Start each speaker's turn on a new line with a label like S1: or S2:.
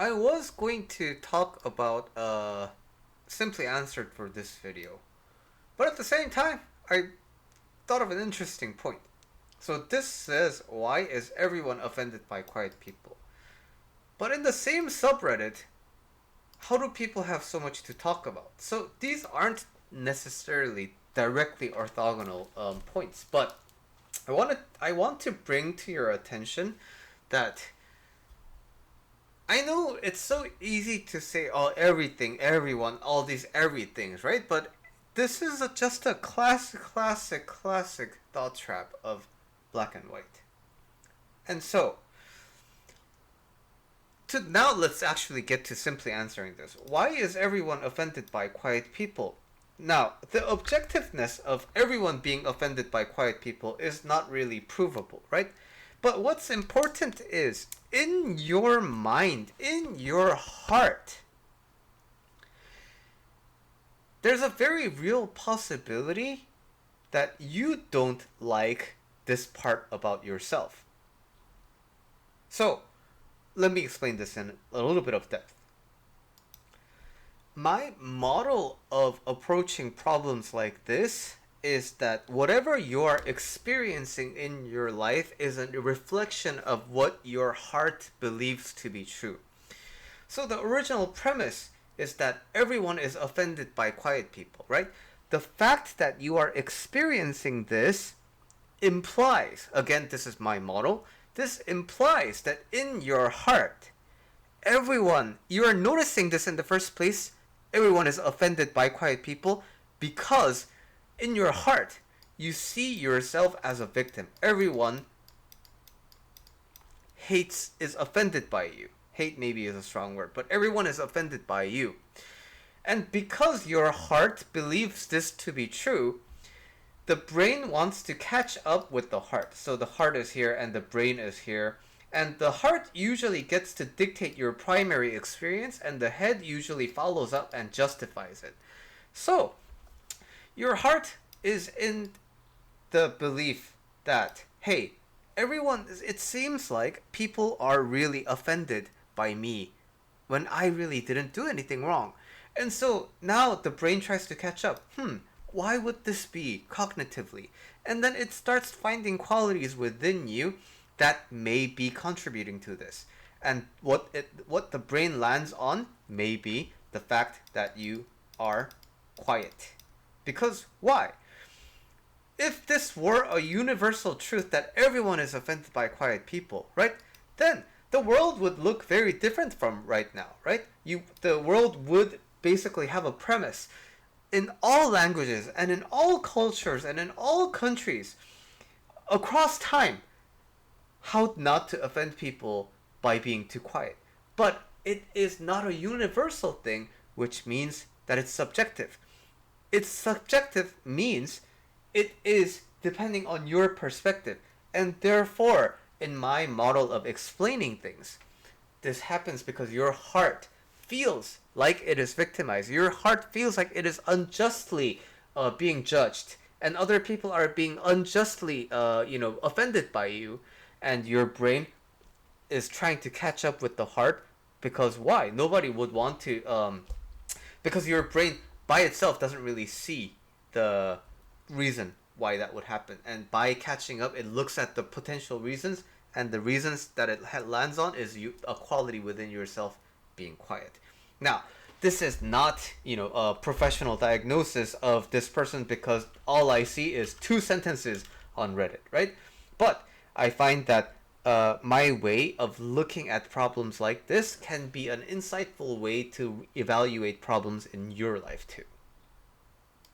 S1: I was going to talk about Simply Answered for this video, but at the same time, I thought of an interesting point. So this says, why is everyone offended by quiet people? But in the same subreddit, how do people have so much to talk about? So these aren't necessarily directly orthogonal points, but I want to bring to your attention that I know it's so easy to say, oh, everything, everyone, all these everythings, right? But this is just a classic thought trap of black and white. And so, now let's actually get to simply answering this. Why is everyone offended by quiet people? Now, the objectiveness of everyone being offended by quiet people is not really provable, right? But what's important is, in your mind, in your heart, there's a very real possibility that you don't like this part about yourself. So, let me explain this in a little bit of depth. My model of approaching problems like this is that whatever you're experiencing in your life is a reflection of what your heart believes to be true. So the original premise is that everyone is offended by quiet people, right? The fact that you are experiencing this implies, again, this is my model, this implies that in your heart, everyone, you are noticing this in the first place, everyone is offended by quiet people because in your heart, you see yourself as a victim. Everyone is offended by you. Hate maybe is a strong word, but everyone is offended by you. And because your heart believes this to be true, the brain wants to catch up with the heart. So the heart is here and the brain is here. And the heart usually gets to dictate your primary experience, and the head usually follows up and justifies it. So, your heart is in the belief that, hey, it seems like people are really offended by me when I really didn't do anything wrong. And so now the brain tries to catch up. Why would this be cognitively? And then it starts finding qualities within you that may be contributing to this. And what the brain lands on may be the fact that you are quiet. Because why? If this were a universal truth that everyone is offended by quiet people, right? Then the world would look very different from right now, right? The world would basically have a premise in all languages and in all cultures and in all countries across time how not to offend people by being too quiet. But it is not a universal thing, which means that it's subjective. It's subjective means it is depending on your perspective. And therefore, in my model of explaining things, this happens because your heart feels like it is victimized. Your heart feels like it is unjustly being judged. And other people are being unjustly offended by you. And your brain is trying to catch up with the heart because why? Nobody would want to, because your brain by itself doesn't really see the reason why that would happen. And by catching up, it looks at the potential reasons, and the reasons that it lands on is a quality within yourself being quiet. Now, this is not, a professional diagnosis of this person because all I see is 2 sentences on Reddit, right? But I find that my way of looking at problems like this can be an insightful way to evaluate problems in your life too.